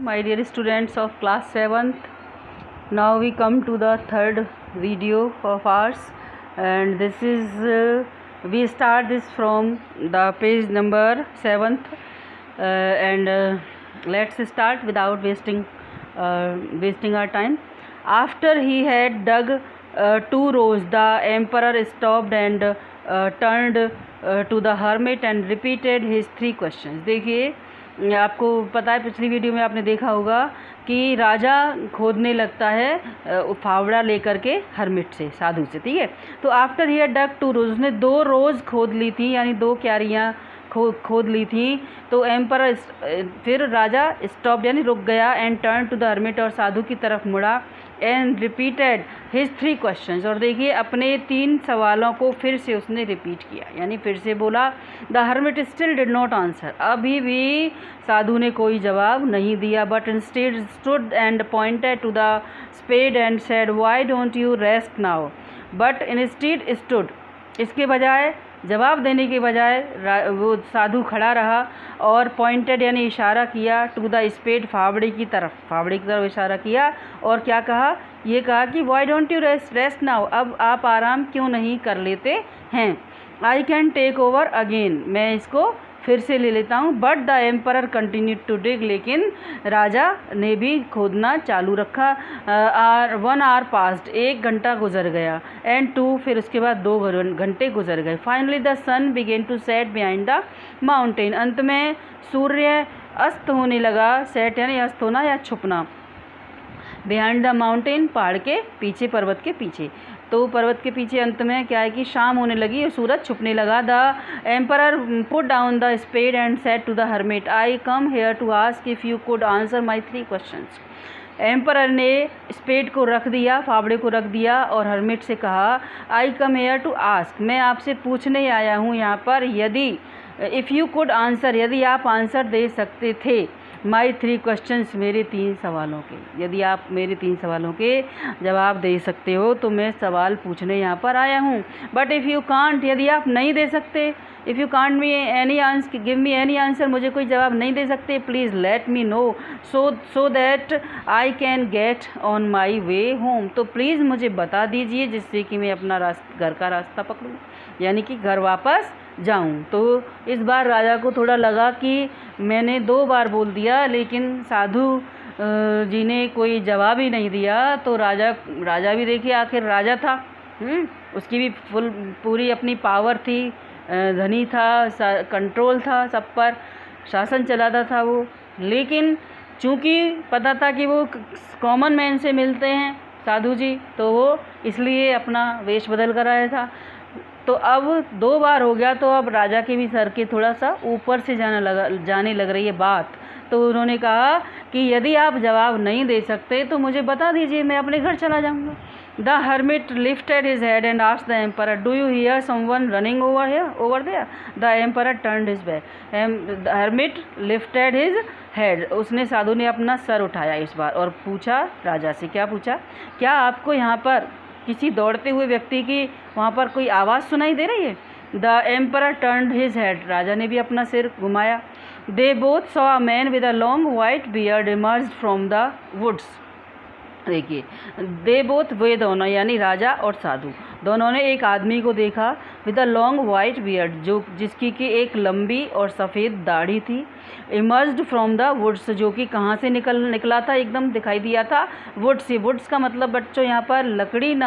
my dear students of class 7th. Now we come to the third video of ours, and this is we start this from the page number 7th, and let's start without wasting our time. After he had dug 2 rows, the emperor stopped and turned to the hermit and repeated his 3 questions. देखिए, आपको पता है पिछली video में आपने देखा होगा कि राजा खोदने लगता है फावड़ा लेकर के हर्मिट से, साधु से, ठीक है। तो आफ्टर ही डग 2 रोज, उसने 2 रोज खोद ली थी, यानी 2 क्यारियाँ खोद ली थी। तो एम्पर फिर राजा स्टॉप यानी रुक गया and turn to the hermit, और साधु की तरफ मुड़ा एंड रिपीटेड हिज 3 क्वेश्चंस, और देखिए अपने 3 सवालों को फिर से उसने रिपीट किया, यानी फिर से बोला। The hermit still did not answer, अभी भी साधु ने कोई जवाब नहीं दिया। But instead stood and pointed to the spade and said why don't you rest now. But instead stood, इसके बजाय जवाब देने के बजाय वो साधु खड़ा रहा और पॉइंटेड यानी इशारा किया टू द स्पेड, फावड़े की तरफ इशारा किया, और क्या कहा, ये कहा कि why don't you rest now, अब आप आराम क्यों नहीं कर लेते हैं। I can take over again, मैं इसको फिर से ले लेता हूँ। But the emperor continued to dig, लेकिन राजा ने भी खोदना चालू रखा। 1 आवर पास्ड, 1 घंटा गुजर गया, एंड 2, फिर उसके बाद 2 घंटे गुजर गए। Finally the sun began to set behind the mountain, अंत में सूर्य अस्त होने लगा। सेट यानी अस्त होना या छुपना। बिहाइंड द माउंटेन, पहाड़ के पीछे, पर्वत के पीछे। तो पर्वत के पीछे अंत में क्या है कि शाम होने लगी और सूरज छुपने लगा। The emperor put down the spade and said to the hermit, I come here to ask if you could answer my 3 questions. Emperor ने स्पेड को रख दिया, फावड़े को रख दिया, और हर्मिट से कहा, आई कम हेयर टू आस्क, मैं आपसे पूछने आया हूँ यहाँ पर, यदि इफ़ यू कुड आंसर, यदि आप आंसर दे सकते थे, माई 3 क्वेश्चंस, मेरे 3 सवालों के, यदि आप मेरे 3 सवालों के जवाब दे सकते हो तो मैं सवाल पूछने यहाँ पर आया हूँ। बट इफ़ यू कांट, यदि आप नहीं दे सकते, if you can't me any answer, give me any answer, मुझे कोई जवाब नहीं दे सकते, please let me know so that I can get on my way home, तो प्लीज़ मुझे बता दीजिए जिससे कि मैं अपना घर का रास्ता पकड़ूँ, यानी कि घर वापस जाऊं। तो इस बार राजा को थोड़ा लगा कि मैंने 2 बार बोल दिया, लेकिन साधु जी ने कोई जवाब ही नहीं दिया। तो राजा भी देखिए, आखिर राजा था, उसकी भी पूरी अपनी पावर थी, धनी था, कंट्रोल था, सब पर शासन चलाता था वो। लेकिन चूंकि पता था कि वो कॉमन मैन से मिलते हैं साधु जी, तो वो इसलिए अपना वेश बदल कर आया था। तो अब 2 बार हो गया, तो अब राजा के भी सर के थोड़ा सा ऊपर से जाने लग रही है बात। तो उन्होंने कहा कि यदि आप जवाब नहीं दे सकते तो मुझे बता दीजिए, मैं अपने घर चला जाऊंगा। The hermit lifted his head and asked the emperor, do you hear someone running over there. The emperor turned his back, the hermit lifted his head, उसने, साधु ने अपना सर उठाया इस बार और पूछा राजा से, क्या पूछा, क्या आपको यहाँ पर किसी दौड़ते हुए व्यक्ति की वहाँ पर कोई आवाज़ सुनाई दे रही है। The emperor turned his head, राजा ने भी अपना सिर घुमाया। They both saw a man with a long white beard emerged from the woods. देखिए, दे बोथ, वे दोनों यानी राजा और साधु दोनों ने एक आदमी को देखा, with a long white beard, जिसकी कि एक लंबी और सफ़ेद दाढ़ी थी। इमर्ज्ड फ्रॉम द वुड्स, जो कि कहाँ से निकला था, एकदम दिखाई दिया था वुड्स से। वुड्स का मतलब बच्चों यहाँ पर लकड़ियाँ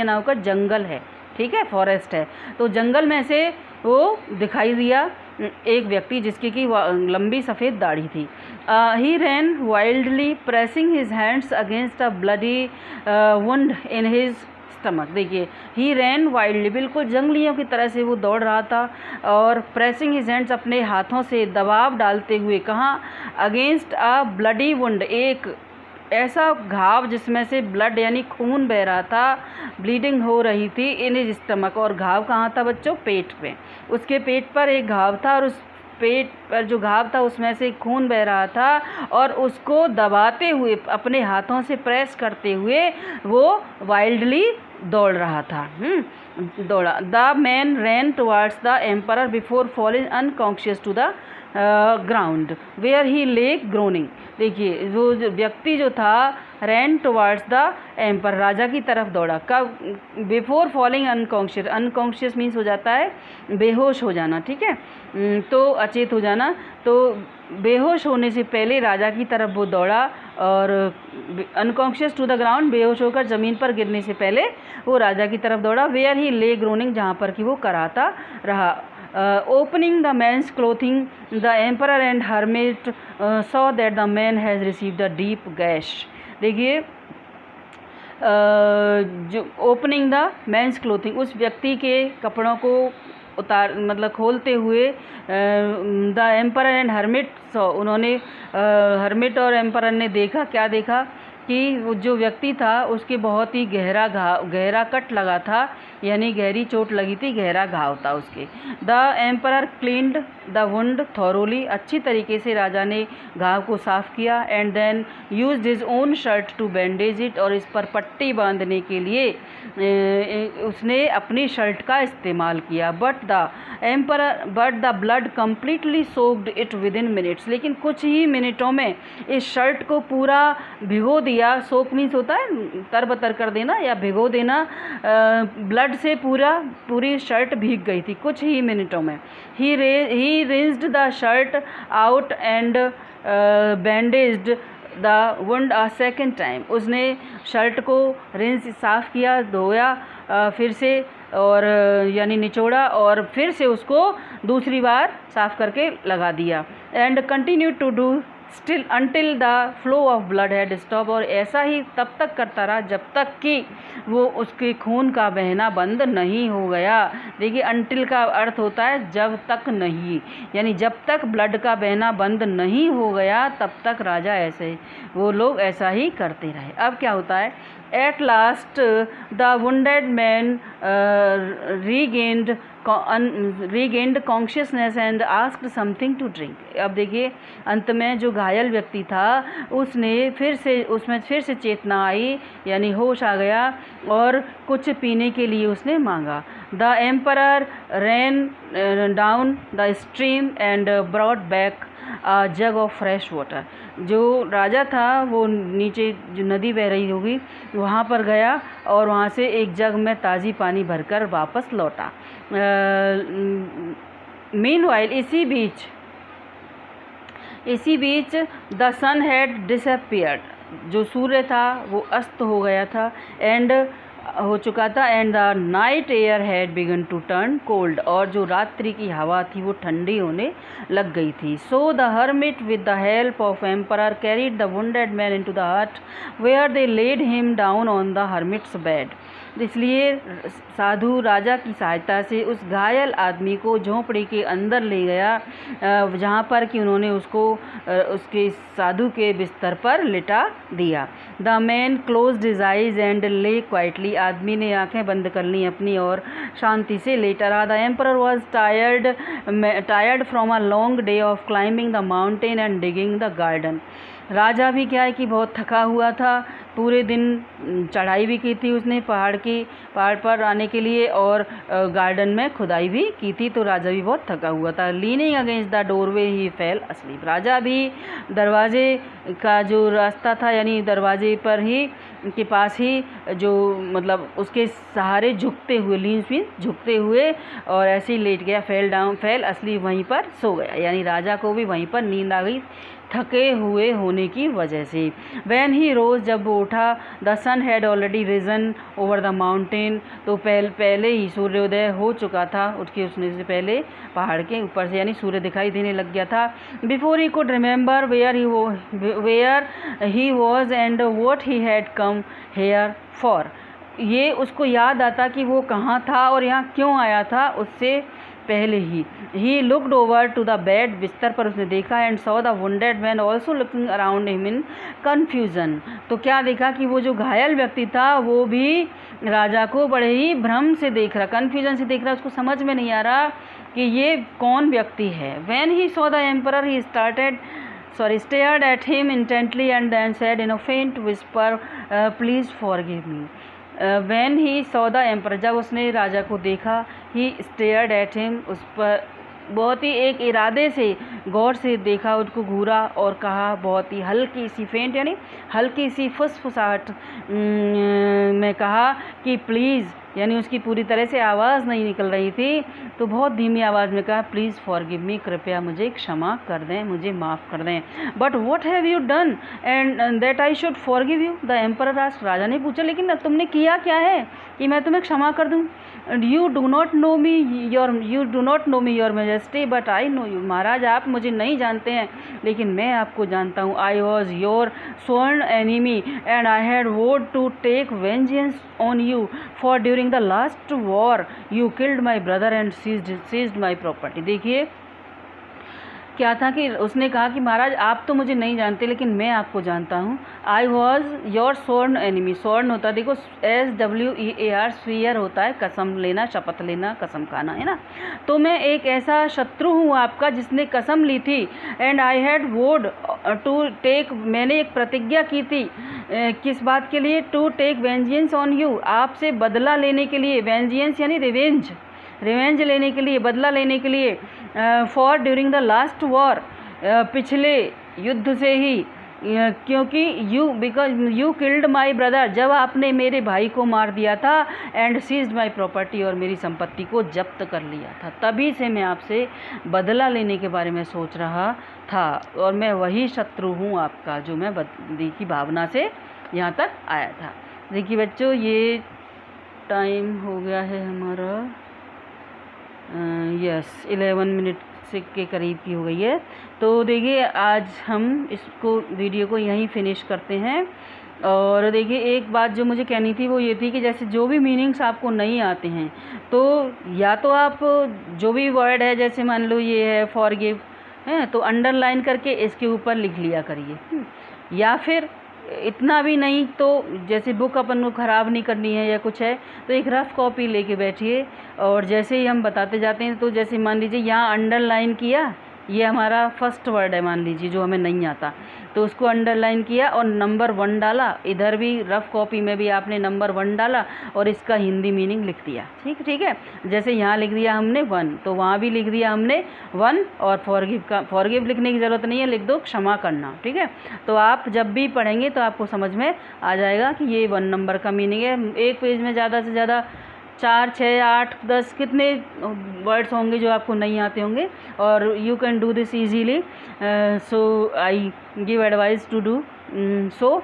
ना होकर जंगल है, ठीक है, फॉरेस्ट है। तो जंगल में से वो दिखाई दिया एक व्यक्ति जिसकी की लंबी सफ़ेद दाढ़ी थी। He ran wildly pressing his hands against a bloody wound in his stomach. देखिए, ही रैन वाइल्डली, बिल्कुल जंगलियों की तरह से वो दौड़ रहा था, और प्रेसिंग हिज हैंड्स, अपने हाथों से दबाव डालते हुए, कहाँ, अगेंस्ट अ ब्लडी वुंड, एक ऐसा घाव जिसमें से ब्लड यानी खून बह रहा था, ब्लीडिंग हो रही थी, इन हिज स्टमक, और घाव कहाँ था बच्चों, पेट पे, उसके पेट पर एक घाव था, और उस पेट पर जो घाव था उसमें से खून बह रहा था, और उसको दबाते हुए, अपने हाथों से प्रेस करते हुए वो वाइल्डली दौड़ रहा था। दौड़ा। The man ran towards the emperor before falling unconscious to the ground where he lay groaning. देखिए जो व्यक्ति जो था रैन टुवर्ड्स द एम्पर, राजा की तरफ दौड़ा। कब? Before falling unconscious. Unconscious means हो जाता है बेहोश हो जाना, ठीक है, तो अचेत हो जाना। तो बेहोश होने से पहले राजा की तरफ वो दौड़ा, और अनकॉन्शियस टू द ग्राउंड, बेहोश होकर ज़मीन पर गिरने से पहले वो राजा की तरफ दौड़ा। वेयर ही ले ग्रोनिंग, जहाँ पर कि वो कराता रहा। Opening the man's clothing, the emperor and hermit saw that the man has received a deep gash. देखिए जो ओपनिंग द मैंस क्लोथिंग, उस व्यक्ति के कपड़ों को उतार मतलब खोलते हुए the emperor and hermit saw, उन्होंने हर्मिट और एम्परर ने देखा, क्या देखा कि वो जो व्यक्ति था उसके बहुत ही गहरा कट लगा था, यानी गहरी चोट लगी थी, गहरा घाव था उसके। The emperor cleaned the wound thoroughly, अच्छी तरीके से राजा ने घाव को साफ़ किया। And then used his own shirt to bandage it, और इस पर पट्टी बांधने के लिए उसने अपनी शर्ट का इस्तेमाल किया। But the blood completely soaked it with in minutes, लेकिन कुछ ही मिनटों में इस शर्ट को पूरा भिगो दिया। सोक मीन्स होता है तरबतर कर देना या भिगो देना। ब्लड से पूरी शर्ट भीग गई थी कुछ ही मिनटों में। He rinsed the shirt out and bandaged the wound a second time, उसने शर्ट को रिंस साफ़ किया, धोया फिर से, और यानी निचोड़ा, और फिर से उसको दूसरी बार साफ़ करके लगा दिया। And continue to do still until the flow of blood had stop, और ऐसा ही तब तक करता रहा जब तक कि वो उसके खून का बहना बंद नहीं हो गया। देखिए अनटिल का अर्थ होता है जब तक नहीं, यानी जब तक ब्लड का बहना बंद नहीं हो गया तब तक राजा ऐसे वो लोग ऐसा ही करते रहे। अब क्या होता है? At last the wounded man regained consciousness and asked something to drink। अब देखिए अंत में जो घायल व्यक्ति था उसमें फिर से चेतना आई, यानी होश आ गया, और कुछ पीने के लिए उसने मांगा। The emperor rain down the stream and brought back a jug of fresh water. जो राजा था वो नीचे जो नदी बह रही होगी वहाँ पर गया और वहाँ से एक जग में ताज़ी पानी भरकर वापस लौटा। मीनवाइल इसी बीच द सन हैड डिसअपियर्ड, जो सूर्य था वो अस्त हो गया था, हो चुका था। And the night air had begun to turn cold, और जो रात्रि की हवा थी वो ठंडी होने लग गई थी। So the hermit with the help of emperor carried the wounded man into the hut where they laid him down on the hermit's bed. इसलिए साधु राजा की सहायता से उस घायल आदमी को झोंपड़ी के अंदर ले गया, जहाँ पर कि उन्होंने उसको उसके साधु के बिस्तर पर लिटा दिया। The man closed his eyes and ले क्वाइटली, आदमी ने आंखें बंद कर ली अपनी और शांति से लेटा रहा। The emperor was tired from a long day of climbing the mountain and digging the garden. राजा भी क्या है कि बहुत थका हुआ था, पूरे दिन चढ़ाई भी की थी उसने पहाड़ पर आने के लिए, और गार्डन में खुदाई भी की थी, तो राजा भी बहुत थका हुआ था। Leaning against the doorway he fell asleep, राजा भी दरवाजे का जो रास्ता था यानी दरवाजे पर ही के पास ही जो मतलब उसके सहारे झुकते हुए, लीन मीन्स झुकते हुए, और ऐसे ही लेट गया, फेल अस्लीप, वहीं पर सो गया, यानी राजा को भी वहीं पर नींद आ गई थके हुए होने की वजह से। वैन ही रोज, जब वो उठा, the sun had already risen over the mountain, तो पहले ही सूर्योदय हो चुका था, उठने से पहले पहाड़ के ऊपर से, यानी सूर्य दिखाई देने लग गया था। Before he could remember where he was and what he had come here for, ये उसको याद आता कि वो कहाँ था और यहाँ क्यों आया था उससे पहले ही looked over to the bed, बिस्तर पर उसने देखा, and saw the wounded man also looking around him in confusion, तो क्या देखा कि वो जो घायल व्यक्ति था वो भी राजा को बड़े ही भ्रम से देख रहा, कन्फ्यूजन से देख रहा, उसको समझ में नहीं आ रहा कि ये कौन व्यक्ति है। When he saw the emperor he stared at him intently and then said in a faint whisper, please forgive me। when he saw the emperor, जब उसने राजा को देखा, he stared at him, बहुत ही एक इरादे से गौर से देखा, उसको घूरा और कहा बहुत ही हल्की सी फेंट यानी हल्की सी फुसफुसाहट में कहा कि प्लीज़, यानी उसकी पूरी तरह से आवाज़ नहीं निकल रही थी, तो बहुत धीमी आवाज़ में कहा प्लीज़ फॉरगिव मी, कृपया मुझे क्षमा कर दें, मुझे माफ़ कर दें। But what have you done and that I should forgive you, the emperor asked. राजा ने पूछा लेकिन तुमने किया क्या है कि मैं तुम्हें क्षमा कर दूं। You do not know me your majesty but I know you. महाराज आप मुझे नहीं जानते हैं लेकिन मैं आपको जानता हूँ। I was your sworn enemy and I had vowed to take vengeance on you for during the last war you killed my brother and seized my property. देखिए क्या था कि उसने कहा कि महाराज आप तो मुझे नहीं जानते लेकिन मैं आपको जानता हूँ। I was your sworn enemy, स्वर्ण होता है देखो SWEAR, स्वीयर होता है कसम लेना, शपथ लेना, कसम खाना, है ना। तो मैं एक ऐसा शत्रु हूँ आपका जिसने कसम ली थी। And I had vowed to take, मैंने एक प्रतिज्ञा की थी किस बात के लिए, to take vengeance on you, आपसे बदला लेने के लिए। वेंजियंस यानी रिवेंज लेने के लिए, बदला लेने के लिए। For during the last war, पिछले युद्ध से ही, क्योंकि because you killed my brother, जब आपने मेरे भाई को मार दिया था। एंड सीज्ड माई प्रॉपर्टी, और मेरी संपत्ति को जब्त कर लिया था। तभी से मैं आपसे बदला लेने के बारे में सोच रहा था और मैं वही शत्रु हूँ आपका जो मैं बदले की भावना से यहाँ तक आया था। देखिए बच्चों ये टाइम हो गया है हमारा, यस 11 मिनट से के करीब की हो गई है। तो देखिए आज हम इसको वीडियो को यहीं फिनिश करते हैं। और देखिए एक बात जो मुझे कहनी थी वो ये थी कि जैसे जो भी मीनिंग्स आपको नहीं आते हैं तो या तो आप जो भी वर्ड है, जैसे मान लो ये है फॉरगिव है, तो अंडरलाइन करके इसके ऊपर लिख लिया करिए। या फिर इतना भी नहीं तो जैसे बुक अपन को ख़राब नहीं करनी है या कुछ है तो एक रफ़ कॉपी लेके बैठिए और जैसे ही हम बताते जाते हैं, तो जैसे मान लीजिए यहाँ अंडरलाइन किया, ये हमारा फर्स्ट वर्ड है मान लीजिए जो हमें नहीं आता, तो उसको अंडरलाइन किया और नंबर 1 डाला। इधर भी रफ़ कॉपी में भी आपने नंबर 1 डाला और इसका हिंदी मीनिंग लिख दिया। ठीक है, जैसे यहाँ लिख दिया हमने 1 तो वहाँ भी लिख दिया हमने 1। और फॉरगिव लिखने की ज़रूरत नहीं है, लिख दो क्षमा करना। ठीक है, तो आप जब भी पढ़ेंगे तो आपको समझ में आ जाएगा कि ये 1 नंबर का मीनिंग है। एक पेज में ज़्यादा से ज़्यादा 4, 6, 8, 10 कितने वर्ड्स होंगे जो आपको नहीं आते होंगे, और you can do this easily. So I give advice to do so.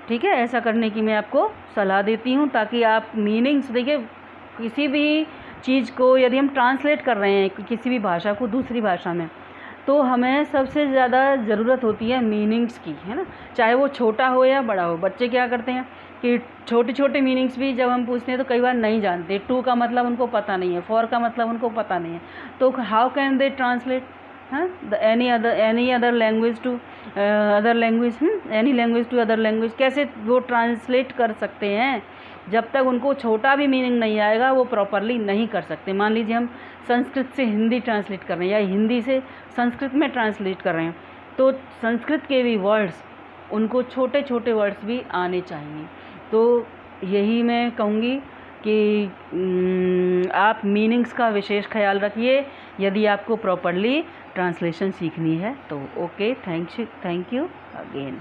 ठीक है, ऐसा करने की मैं आपको सलाह देती हूँ ताकि आप मीनिंग्स देखिए, किसी भी चीज़ को यदि हम ट्रांसलेट कर रहे हैं किसी भी भाषा को दूसरी भाषा में, तो हमें सबसे ज़्यादा ज़रूरत होती है मीनिंग्स की, है ना। चाहे वो छोटा हो या बड़ा हो। बच्चे क्या करते हैं कि छोटे छोटे मीनिंग्स भी जब हम पूछते हैं तो कई बार नहीं जानते। टू का मतलब उनको पता नहीं है, फॉर का मतलब उनको पता नहीं है, तो how can they translate any other language to other language, any language to other language, कैसे वो ट्रांसलेट कर सकते हैं। जब तक उनको छोटा भी मीनिंग नहीं आएगा वो प्रॉपरली नहीं कर सकते। मान लीजिए हम संस्कृत से हिंदी ट्रांसलेट कर रहे हैं या हिंदी से संस्कृत में ट्रांसलेट कर रहे हैं, तो संस्कृत के भी वर्ड्स उनको छोटे छोटे वर्ड्स भी आने चाहिए। तो यही मैं कहूँगी कि आप मीनिंग्स का विशेष ख्याल रखिए यदि आपको प्रॉपरली ट्रांसलेशन सीखनी है तो। Okay, thank you again.